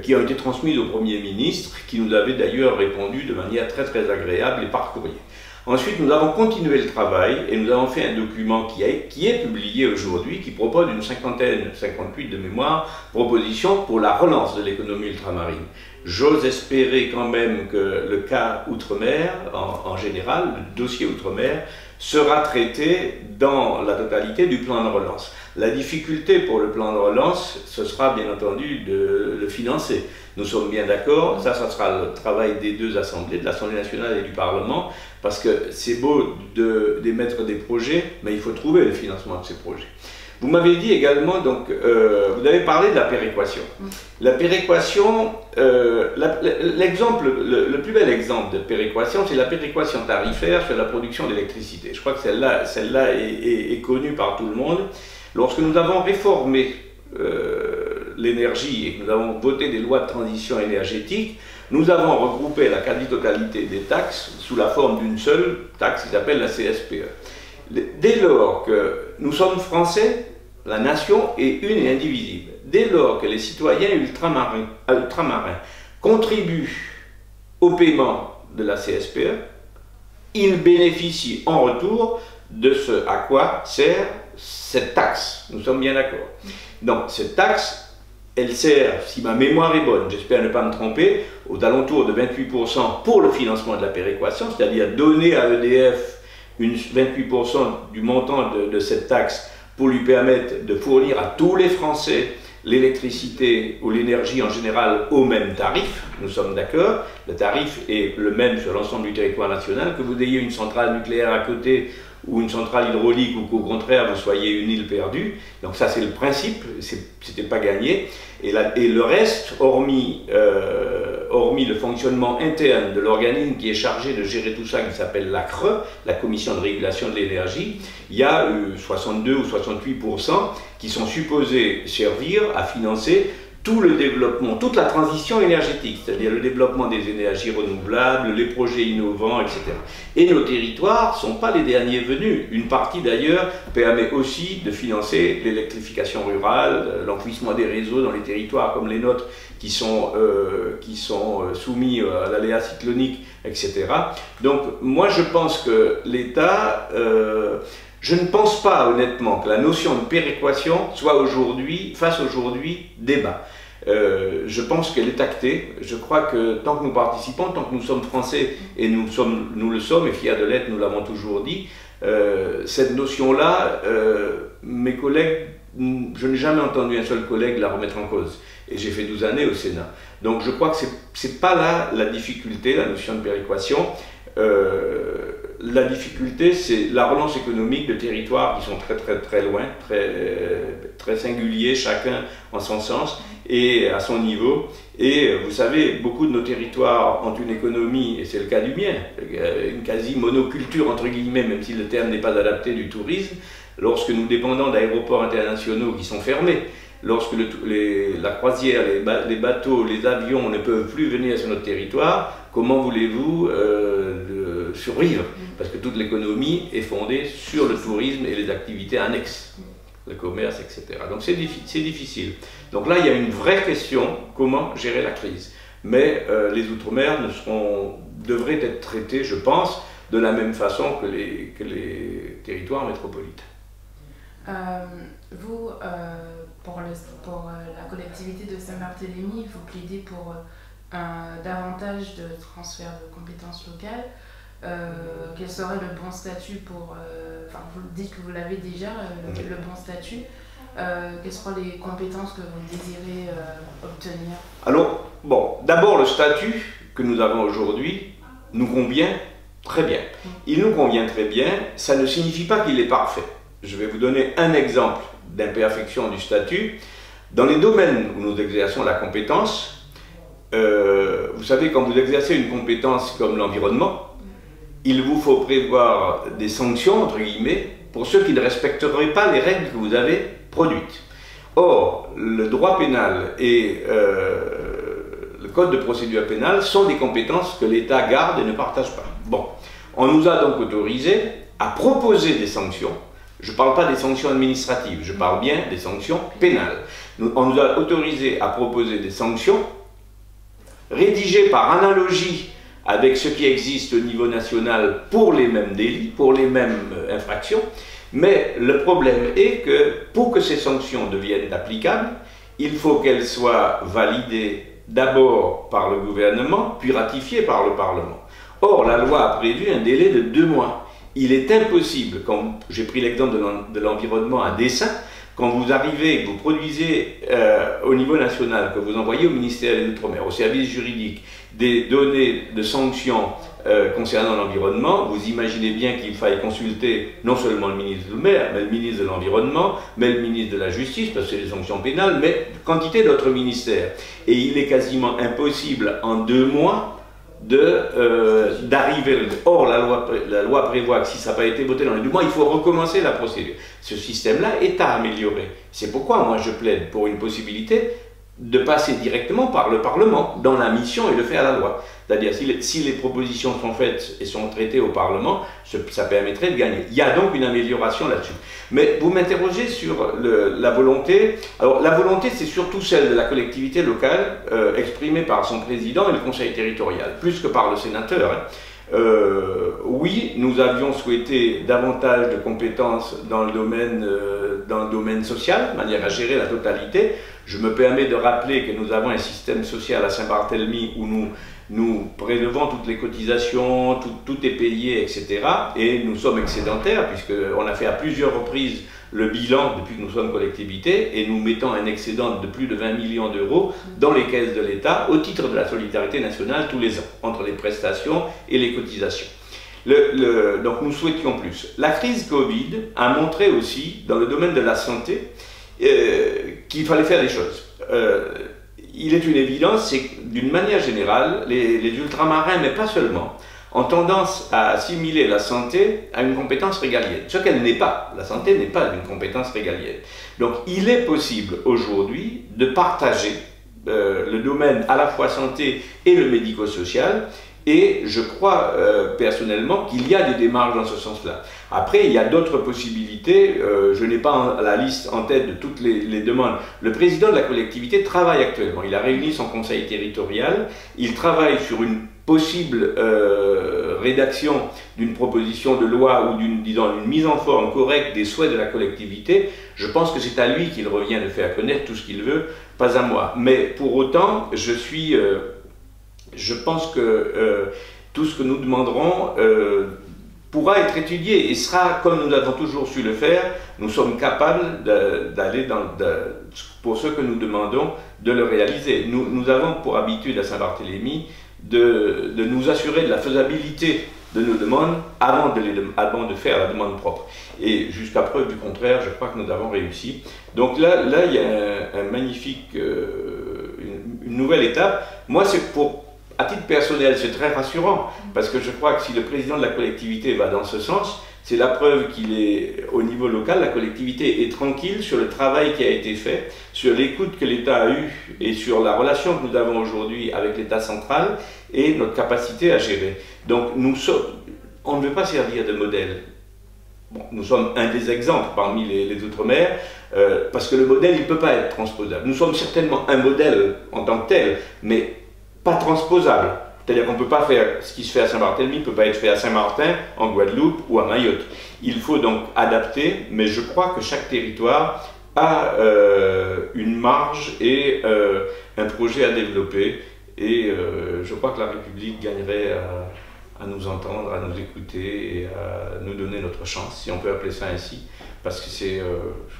Qui ont été transmises au Premier ministre, qui nous avait d'ailleurs répondu de manière très agréable et par courrier. Ensuite, nous avons continué le travail et nous avons fait un document qui est publié aujourd'hui, qui propose une 58 de mémoire, propositions pour la relance de l'économie ultramarine. J'ose espérer quand même que le cas Outre-mer, en général, le dossier Outre-mer, sera traité dans la totalité du plan de relance. La difficulté pour le plan de relance, ce sera bien entendu de le financer. Nous sommes bien d'accord, ça sera le travail des deux assemblées, de l'Assemblée nationale et du Parlement, parce que c'est beau d'émettre des projets, mais il faut trouver le financement de ces projets. Vous m'avez dit également, donc, vous avez parlé de la péréquation. La péréquation, le plus bel exemple de péréquation, c'est la péréquation tarifaire sur la production d'électricité. Je crois que celle-là est connue par tout le monde. Lorsque nous avons réformé l'énergie et que nous avons voté des lois de transition énergétique, nous avons regroupé la quasi-totalité des taxes sous la forme d'une seule taxe qui s'appelle la CSPE. Dès lors que nous sommes français, la nation est une et indivisible. Dès lors que les citoyens ultramarins contribuent au paiement de la CSPE, ils bénéficient en retour de ce à quoi sert cette taxe. Nous sommes bien d'accord. Donc cette taxe, elle sert, si ma mémoire est bonne, j'espère ne pas me tromper, aux alentours de 28% pour le financement de la péréquation, c'est-à-dire donner à EDF 28% du montant de cette taxe pour lui permettre de fournir à tous les Français l'électricité ou l'énergie en général au même tarif. Nous sommes d'accord, le tarif est le même sur l'ensemble du territoire national, que vous ayez une centrale nucléaire à côté ou une centrale hydraulique, ou qu'au contraire vous soyez une île perdue. Donc ça c'est le principe, c'était pas gagné. Et le reste, hormis le fonctionnement interne de l'organisme qui est chargé de gérer tout ça, qui s'appelle la CRE, la Commission de régulation de l'énergie, il y a 62 ou 68% qui sont supposés servir à financer tout le développement, toute la transition énergétique, c'est-à-dire le développement des énergies renouvelables, les projets innovants, etc. Et nos territoires ne sont pas les derniers venus. Une partie d'ailleurs permet aussi de financer l'électrification rurale, l'enfouissement des réseaux dans les territoires comme les nôtres qui sont soumis à l'aléa cyclonique, etc. Donc moi je pense que l'État... je ne pense pas honnêtement que la notion de péréquation fasse aujourd'hui débat. Je pense qu'elle est actée. Je crois que tant que nous participons, tant que nous sommes français, et nous le sommes, et fiers de l'être, nous l'avons toujours dit, cette notion-là, mes collègues, je n'ai jamais entendu un seul collègue la remettre en cause. Et j'ai fait 12 années au Sénat. Donc je crois que c'est pas là la difficulté, la notion de péréquation. La difficulté, c'est la relance économique de territoires qui sont très loin, très singuliers, chacun en son sens et à son niveau. Et vous savez, beaucoup de nos territoires ont une économie, et c'est le cas du mien, une quasi-monoculture entre guillemets, même si le terme n'est pas adapté, du tourisme, lorsque nous dépendons d'aéroports internationaux qui sont fermés, lorsque la croisière, les bateaux, les avions ne peuvent plus venir sur notre territoire, comment voulez-vous survivre? Parce que toute l'économie est fondée sur le tourisme et les activités annexes, le commerce, etc. Donc c'est difficile. Donc là, il y a une vraie question, comment gérer la crise. Mais les Outre-mer devraient être traités, je pense, de la même façon que les territoires métropolitains. Vous, pour la collectivité de Saint-Barthélemy, vous plaidez pour davantage de transfert de compétences locales. Quel serait le bon statut pour... Enfin, vous dites que vous l'avez déjà, le bon statut. Quelles seront les compétences que vous désirez obtenir? Alors, bon, d'abord le statut que nous avons aujourd'hui nous convient très bien. Il nous convient très bien, ça ne signifie pas qu'il est parfait. Je vais vous donner un exemple d'imperfection du statut. Dans les domaines où nous exerçons la compétence, vous savez, quand vous exercez une compétence comme l'environnement, il vous faut prévoir des sanctions, entre guillemets, pour ceux qui ne respecteraient pas les règles que vous avez produites. Or, le droit pénal et le code de procédure pénale sont des compétences que l'État garde et ne partage pas. Bon, on nous a donc autorisé à proposer des sanctions. Je ne parle pas des sanctions administratives, je parle bien des sanctions pénales. On nous a autorisé à proposer des sanctions rédigées par analogie avec ce qui existe au niveau national pour les mêmes délits, pour les mêmes infractions. Mais le problème est que pour que ces sanctions deviennent applicables, il faut qu'elles soient validées d'abord par le gouvernement, puis ratifiées par le Parlement. Or, la loi a prévu un délai de 2 mois. il est impossible, quand j'ai pris l'exemple de l'environnement à dessein, quand vous arrivez, que vous produisez au niveau national, que vous envoyez au ministère des Outre-mer, au service juridique, des données de sanctions concernant l'environnement, vous imaginez bien qu'il faille consulter non seulement le ministre de l'Outre-mer, mais le ministre de l'Environnement, mais le ministre de la Justice, parce que c'est des sanctions pénales, mais quantité d'autres ministères. Et il est quasiment impossible en 2 mois d'arriver. Or, la loi prévoit que si ça n'a pas été voté dans les 2 mois, il faut recommencer la procédure. Ce système-là est à améliorer. C'est pourquoi moi je plaide pour une possibilité de passer directement par le Parlement dans la mission et de faire la loi. C'est-à-dire, si les propositions sont faites et sont traitées au Parlement, ça permettrait de gagner. Il y a donc une amélioration là-dessus. Mais vous m'interrogez sur la volonté. Alors, la volonté, c'est surtout celle de la collectivité locale, exprimée par son président et le conseil territorial, plus que par le sénateur. Hein. Oui, nous avions souhaité davantage de compétences dans le domaine social, de manière à gérer la totalité. Je me permets de rappeler que nous avons un système social à Saint-Barthélemy où nous prélevons toutes les cotisations, tout est payé, etc. Et nous sommes excédentaires, puisqu'on a fait à plusieurs reprises le bilan depuis que nous sommes collectivité, et nous mettons un excédent de plus de 20 millions d'euros dans les caisses de l'État au titre de la solidarité nationale tous les ans, entre les prestations et les cotisations. Donc nous souhaitions plus. La crise Covid a montré aussi, dans le domaine de la santé, qu'il fallait faire des choses. Il est une évidence, c'est que d'une manière générale, les ultramarins, mais pas seulement, ont tendance à assimiler la santé à une compétence régalienne. Ce qu'elle n'est pas. La santé n'est pas une compétence régalienne. Donc il est possible aujourd'hui de partager le domaine à la fois santé et le médico-social, et je crois personnellement qu'il y a des démarches dans ce sens-là. Après, il y a d'autres possibilités. Je n'ai pas la liste en tête de toutes les demandes. Le président de la collectivité travaille actuellement. Il a réuni son conseil territorial. Il travaille sur une possible rédaction d'une proposition de loi ou d'une mise en forme correcte des souhaits de la collectivité. Je pense que c'est à lui qu'il revient de faire connaître tout ce qu'il veut, pas à moi. Mais pour autant, je pense que tout ce que nous demanderons pourra être étudié et sera, comme nous avons toujours su le faire, nous sommes capables d'aller pour ce que nous demandons, de le réaliser. Nous avons pour habitude à Saint-Barthélemy de nous assurer de la faisabilité de nos demandes avant de faire la demande propre. Et jusqu'à preuve du contraire, je crois que nous avons réussi. Donc là il y a un magnifique, une nouvelle étape. Moi, à titre personnel, c'est très rassurant, parce que je crois que si le président de la collectivité va dans ce sens, c'est la preuve qu'il est, au niveau local, la collectivité est tranquille sur le travail qui a été fait, sur l'écoute que l'État a eue et sur la relation que nous avons aujourd'hui avec l'État central et notre capacité à gérer. Donc on ne veut pas servir de modèle. Bon, nous sommes un des exemples parmi les Outre-mer, parce que le modèle, il ne peut pas être transposable. Nous sommes certainement un modèle en tant que tel, mais pas transposable. C'est-à-dire qu'on ne peut pas faire ce qui se fait à Saint-Barthélemy, ne peut pas être fait à Saint-Martin, en Guadeloupe ou à Mayotte. Il faut donc adapter, mais je crois que chaque territoire a une marge et un projet à développer. Et je crois que la République gagnerait à nous entendre, à nous écouter et à nous donner notre chance, si on peut appeler ça ainsi, parce que je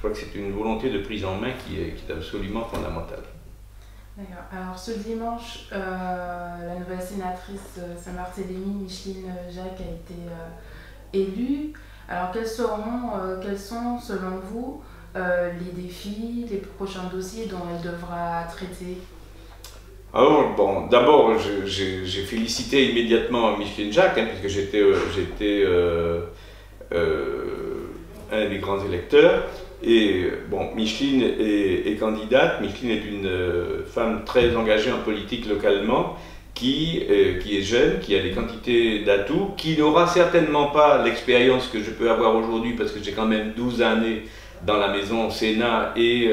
crois que c'est une volonté de prise en main qui est absolument fondamentale. D'accord. Alors ce dimanche, la nouvelle sénatrice Saint-Barthélemy, Micheline Jacques, a été élue. Alors quels sont selon vous les défis, les prochains dossiers dont elle devra traiter? Alors bon, d'abord j'ai félicité immédiatement Micheline Jacques, hein, puisque j'étais un des grands électeurs. Et bon, Micheline est candidate. Micheline est une femme très engagée en politique localement, qui est jeune, qui a des quantités d'atouts, qui n'aura certainement pas l'expérience que je peux avoir aujourd'hui, parce que j'ai quand même 12 années dans la maison Sénat, et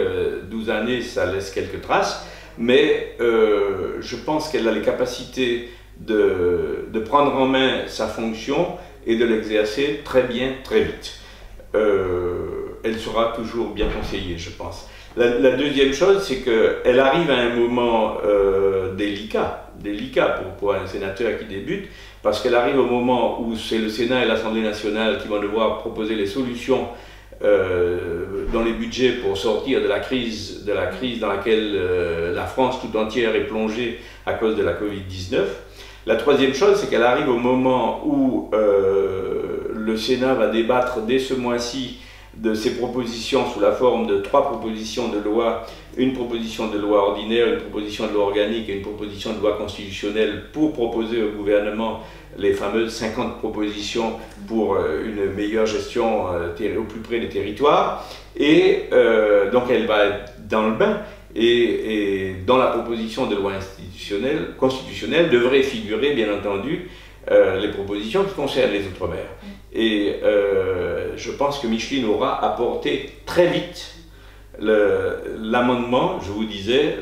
12 années, ça laisse quelques traces. Mais je pense qu'elle a les capacités de prendre en main sa fonction et de l'exercer très bien, très vite. Elle sera toujours bien conseillée, je pense. La deuxième chose, c'est qu'elle arrive à un moment délicat. délicat pour un sénateur qui débute, parce qu'elle arrive au moment où c'est le Sénat et l'Assemblée nationale qui vont devoir proposer les solutions dans les budgets pour sortir de la crise dans laquelle la France tout entière est plongée à cause de la Covid-19. La troisième chose, c'est qu'elle arrive au moment où le Sénat va débattre dès ce mois-ci de ses propositions sous la forme de 3 propositions de loi, une proposition de loi ordinaire, une proposition de loi organique et une proposition de loi constitutionnelle pour proposer au gouvernement les fameuses 50 propositions pour une meilleure gestion au plus près des territoires. Et donc elle va être dans le bain et dans la proposition de loi constitutionnelle devraient figurer bien entendu les propositions qui concernent les Outre-mer. Et je pense que Micheline aura apporté très vite l'amendement, je vous disais,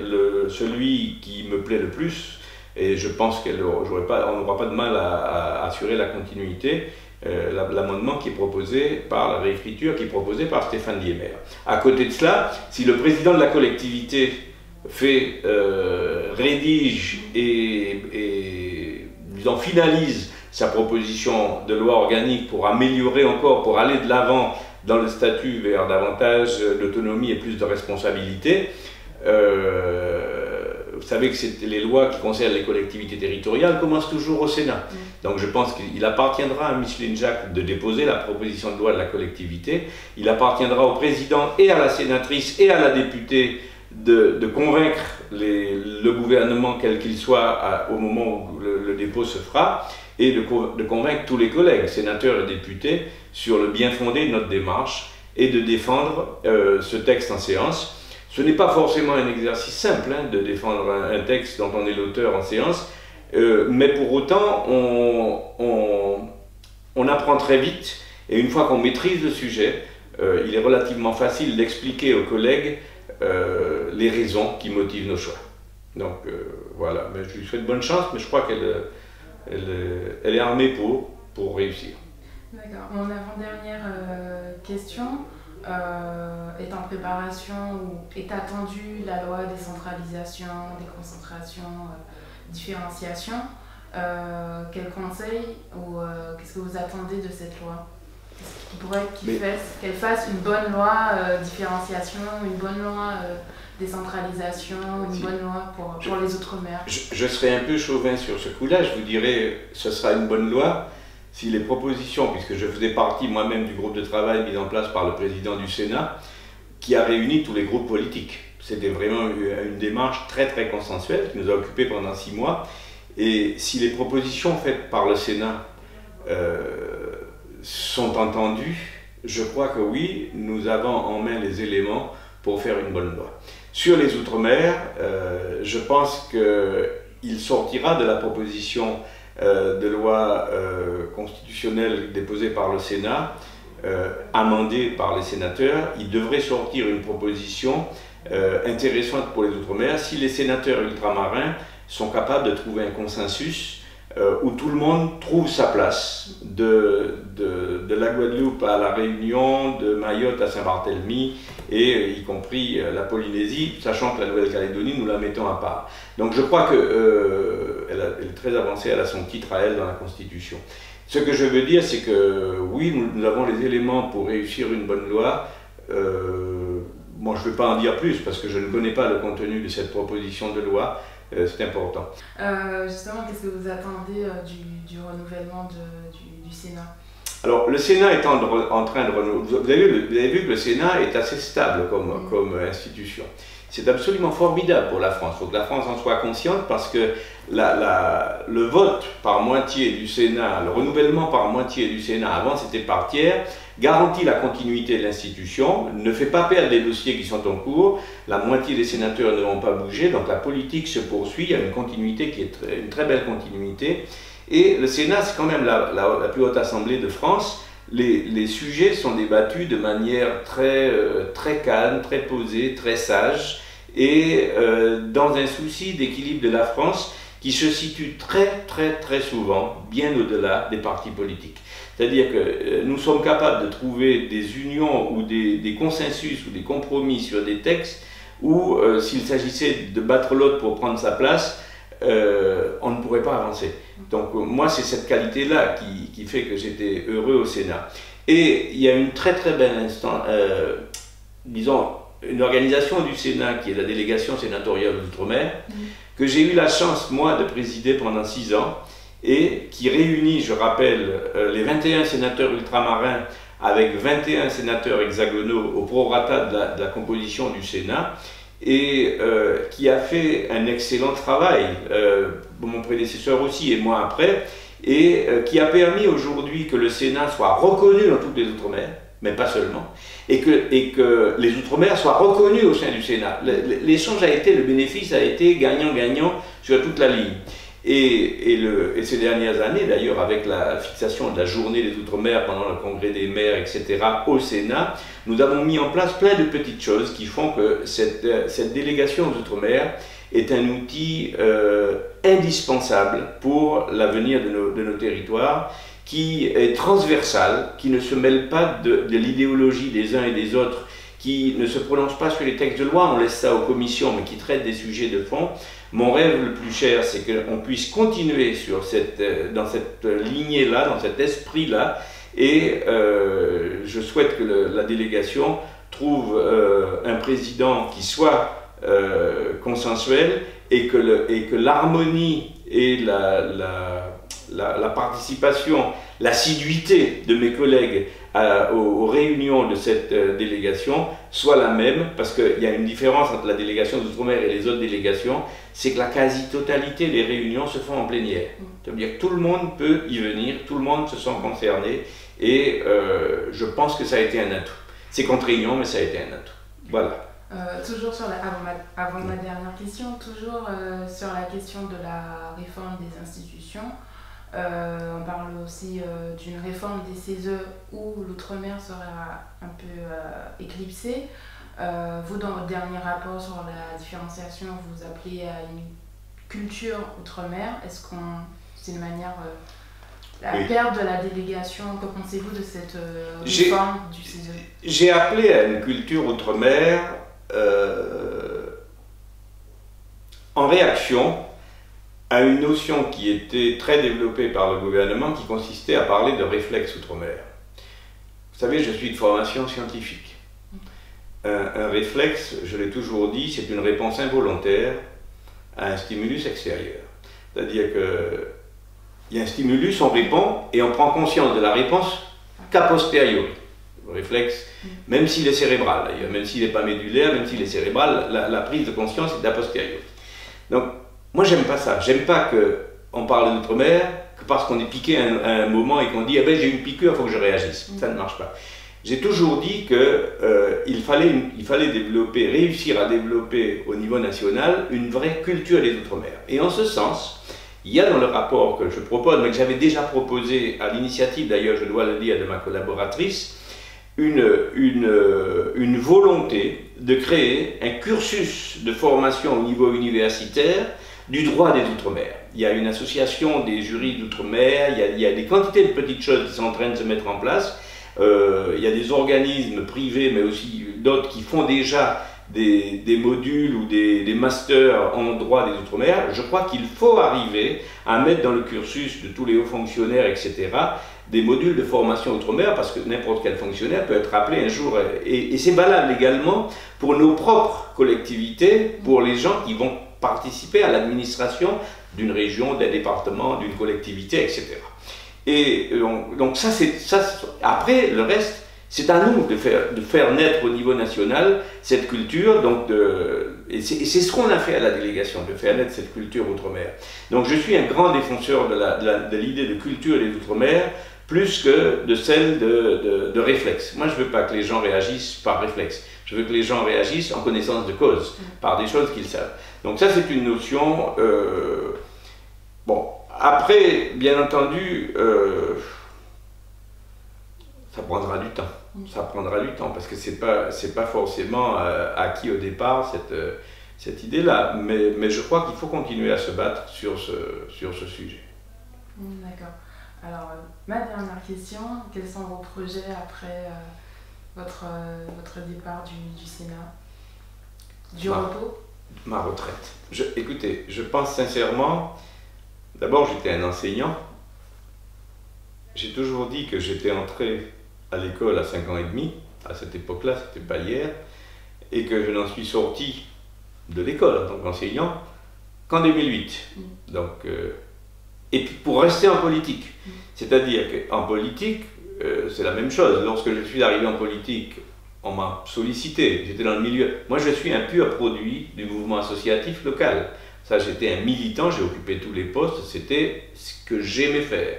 celui qui me plaît le plus, et je pense qu'on n'aura pas de mal à assurer la continuité, l'amendement qui est proposé par la réécriture, qui est proposé par Stéphane Diemer. À côté de cela, si le président de la collectivité rédige et disons, finalise sa proposition de loi organique pour améliorer encore, pour aller de l'avant dans le statut vers davantage d'autonomie et plus de responsabilité. Vous savez que les lois qui concernent les collectivités territoriales commencent toujours au Sénat. Donc je pense qu'il appartiendra à Micheline Jacques de déposer la proposition de loi de la collectivité. Il appartiendra au président et à la sénatrice et à la députée de convaincre le gouvernement, quel qu'il soit, au moment où le dépôt se fera, et de convaincre tous les collègues, sénateurs et députés, sur le bien fondé de notre démarche et de défendre ce texte en séance. Ce n'est pas forcément un exercice simple de défendre un texte dont on est l'auteur en séance, mais pour autant, on apprend très vite, et une fois qu'on maîtrise le sujet, il est relativement facile d'expliquer aux collègues les raisons qui motivent nos choix. Donc voilà, mais je lui souhaite bonne chance, mais je crois qu'elle est armée pour réussir. D'accord. Mon avant-dernière question est en préparation ou est attendue la loi décentralisation, déconcentration, différenciation. Quel conseil ou qu'est-ce que vous attendez de cette loi? Qu'elle fasse une bonne loi différenciation, une bonne loi décentralisation, une bonne loi pour les Outre-mer. Je serais un peu chauvin sur ce coup-là, je vous dirais ce sera une bonne loi si les propositions, puisque je faisais partie moi-même du groupe de travail mis en place par le président du Sénat, qui a réuni tous les groupes politiques. C'était vraiment une démarche très très consensuelle qui nous a occupés pendant 6 mois. Et si les propositions faites par le Sénat sont entendues, je crois que oui, nous avons en main les éléments pour faire une bonne loi. Sur les Outre-mer, je pense qu'il sortira de la proposition de loi constitutionnelle déposée par le Sénat, amendée par les sénateurs. Il devrait sortir une proposition intéressante pour les Outre-mer si les sénateurs ultramarins sont capables de trouver un consensus où tout le monde trouve sa place, de la Guadeloupe à la Réunion, de Mayotte à Saint-Barthélemy, et y compris la Polynésie, sachant que la Nouvelle-Calédonie, nous la mettons à part. Donc je crois qu'elle est très avancée, elle a son titre à elle dans la Constitution. Ce que je veux dire, c'est que oui, nous avons les éléments pour réussir une bonne loi. Moi, je ne veux pas en dire plus, parce que je ne connais pas le contenu de cette proposition de loi. C'est important. Justement, qu'est-ce que vous attendez du renouvellement du Sénat? Alors, le Sénat est en train de renouveler. Vous avez vu que le Sénat est assez stable comme institution. C'est absolument formidable pour la France. Il faut que la France en soit consciente parce que le vote par moitié du Sénat, le renouvellement par moitié du Sénat, avant c'était par tiers, garantit la continuité de l'institution, ne fait pas perdre les dossiers qui sont en cours, la moitié des sénateurs ne vont pas bouger, donc la politique se poursuit, il y a une continuité qui est une très belle continuité. Et le Sénat, c'est quand même la plus haute assemblée de France. Les sujets sont débattus de manière très calme, très posée, très sage, et dans un souci d'équilibre de la France qui se situe très souvent bien au-delà des partis politiques. C'est-à-dire que nous sommes capables de trouver des unions ou des consensus ou des compromis sur des textes où, s'il s'agissait de battre l'autre pour prendre sa place, on ne pourrait pas avancer. Donc moi, c'est cette qualité-là qui fait que j'étais heureux au Sénat. Et il y a une très très belle instant, disons, une organisation du Sénat qui est la délégation sénatoriale d'Outre-mer, que j'ai eu la chance, moi, de présider pendant 6 ans, et qui réunit, je rappelle, les 21 sénateurs ultramarins avec 21 sénateurs hexagonaux au prorata de la composition du Sénat, et qui a fait un excellent travail, mon prédécesseur aussi et moi après, et qui a permis aujourd'hui que le Sénat soit reconnu dans toutes les Outre-mer, mais pas seulement, et que les Outre-mer soient reconnus au sein du Sénat. L'échange a été, le bénéfice a été gagnant-gagnant sur toute la ligne. Et ces dernières années, d'ailleurs, avec la fixation de la journée des Outre-mer pendant le congrès des maires, etc., au Sénat, nous avons mis en place plein de petites choses qui font que cette délégation aux Outre-mer est un outil indispensable pour l'avenir de nos territoires, qui est transversal, qui ne se mêle pas de l'idéologie des uns et des autres, qui ne se prononce pas sur les textes de loi, on laisse ça aux commissions, mais qui traite des sujets de fond. Mon rêve le plus cher, c'est qu'on puisse continuer dans cette lignée-là, dans cet esprit-là, et je souhaite que la délégation trouve un président qui soit consensuel, et que l'harmonie et la participation, l'assiduité de mes collègues aux réunions de cette délégation soit la même, parce qu'il y a une différence entre la délégation d'Outre-mer et les autres délégations, c'est que la quasi-totalité des réunions se font en plénière. Ça veut dire que tout le monde peut y venir, tout le monde se sent concerné, et je pense que ça a été un atout. C'est contraignant, mais ça a été un atout. Voilà. Toujours sur avant ma dernière question, toujours sur la question de la réforme des institutions. On parle aussi d'une réforme des CESE où l'outre-mer sera un peu éclipsé. Vous, dans votre dernier rapport sur la différenciation, vous appelez à une culture outre-mer. Est-ce que c'est une manière, la perte de la délégation, que pensez-vous de cette réforme du CESE? J'ai appelé à une culture outre-mer en réaction à une notion qui était très développée par le gouvernement, qui consistait à parler de réflexe outre-mer. Vous savez, je suis de formation scientifique. Un réflexe, je l'ai toujours dit, c'est une réponse involontaire à un stimulus extérieur. C'est-à-dire qu'il y a un stimulus, on répond, et on prend conscience de la réponse qu'a posteriori. Le réflexe, même s'il est cérébral, d'ailleurs, même s'il n'est pas médulaire, même s'il est cérébral, la prise de conscience est a posteriori. Donc, moi, j'aime pas ça. J'aime pas qu'on parle d'outre-mer que parce qu'on est piqué à un moment et qu'on dit « Ah ben, j'ai une piqûre, il faut que je réagisse ». Ça ne marche pas. J'ai toujours dit qu'il fallait développer, réussir à développer au niveau national une vraie culture des outre-mer. Et en ce sens, il y a dans le rapport que je propose, mais que j'avais déjà proposé à l'initiative, d'ailleurs, je dois le dire, de ma collaboratrice, une volonté de créer un cursus de formation au niveau universitaire du droit des Outre-mer. Il y a une association des jurys d'Outre-mer, il y a des quantités de petites choses qui sont en train de se mettre en place. Il y a des organismes privés, mais aussi d'autres qui font déjà des modules ou des masters en droit des Outre-mer. Je crois qu'il faut arriver à mettre dans le cursus de tous les hauts fonctionnaires, etc., des modules de formation Outre-mer, parce que n'importe quel fonctionnaire peut être appelé un jour. Et c'est valable également pour nos propres collectivités, pour les gens qui vont participer à l'administration d'une région, d'un département, d'une collectivité, etc. Et donc ça, après, le reste, c'est à nous de faire naître au niveau national cette culture, et c'est ce qu'on a fait à la délégation, de faire naître cette culture outre-mer. Donc je suis un grand défenseur de l'idée de culture des outre-mer, plus que de celle de réflexe. Moi, je ne veux pas que les gens réagissent par réflexe. Je veux que les gens réagissent en connaissance de cause, par des choses qu'ils savent. Donc ça, c'est une notion... bon, après, bien entendu, ça prendra du temps. Ça prendra du temps, parce que c'est pas forcément acquis au départ, cette idée-là. Mais je crois qu'il faut continuer à se battre sur ce sujet. D'accord. Alors, ma dernière question, quels sont vos projets après votre départ du Sénat? Du repos? Ma retraite. Écoutez, je pense sincèrement, d'abord j'étais un enseignant. J'ai toujours dit que j'étais entré à l'école à 5 ans et demi, à cette époque-là, c'était pas hier, et que je n'en suis sorti de l'école en tant qu'enseignant qu'en 2008. Donc, et puis pour rester en politique. C'est-à-dire qu'en politique, c'est la même chose. Lorsque je suis arrivé en politique, on m'a sollicité, j'étais dans le milieu. Moi, je suis un pur produit du mouvement associatif local. Ça, j'étais un militant, j'ai occupé tous les postes, c'était ce que j'aimais faire.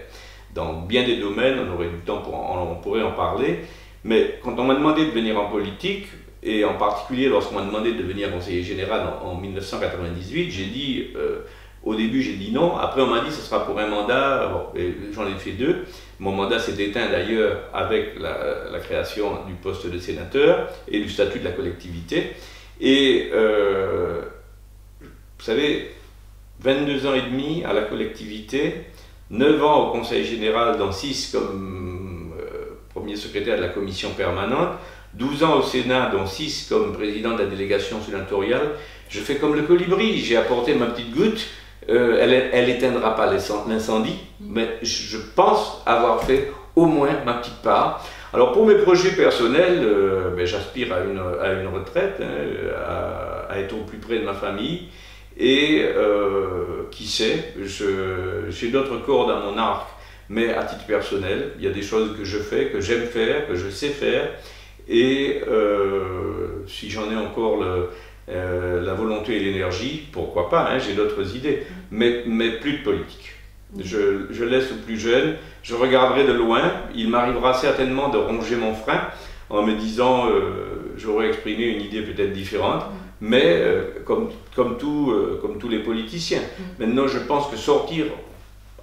Dans bien des domaines, on aurait du temps on pourrait en parler, mais quand on m'a demandé de venir en politique, et en particulier lorsqu'on m'a demandé de devenir conseiller général en 1998, j'ai dit, au début j'ai dit non, après on m'a dit que ce sera pour un mandat, bon, j'en ai fait 2. Mon mandat s'est éteint d'ailleurs avec la création du poste de sénateur et du statut de la collectivité. Et vous savez, 22 ans et demi à la collectivité, 9 ans au conseil général, dont 6 comme premier secrétaire de la commission permanente, 12 ans au Sénat, dont 6 comme président de la délégation sénatoriale. Je fais comme le colibri, j'ai apporté ma petite goutte. Elle n'éteindra pas l'incendie, mais je pense avoir fait au moins ma petite part. Alors pour mes projets personnels, j'aspire à une retraite, hein, à être au plus près de ma famille, et qui sait, j'ai d'autres cordes à mon arc, mais à titre personnel, il y a des choses que je fais, que j'aime faire, que je sais faire, et si j'en ai encore la volonté et l'énergie, pourquoi pas, hein, j'ai d'autres idées, mais plus de politique. Je laisse aux plus jeunes, je regarderai de loin, il m'arrivera certainement de ronger mon frein en me disant j'aurais exprimé une idée peut-être différente, mais comme tous les politiciens. Maintenant, je pense que sortir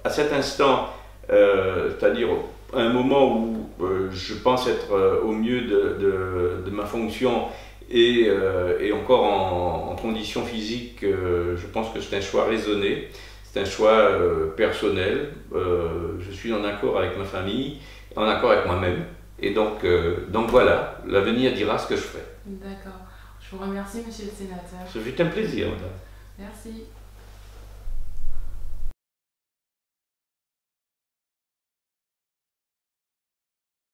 à cet instant, c'est-à-dire à un moment où je pense être au mieux de ma fonction, et encore en conditions physiques, je pense que c'est un choix raisonné, c'est un choix personnel. Je suis en accord avec ma famille, en accord avec moi-même, et donc voilà, l'avenir dira ce que je ferai. D'accord. Je vous remercie, monsieur le sénateur. Ce fut un plaisir, madame. Merci.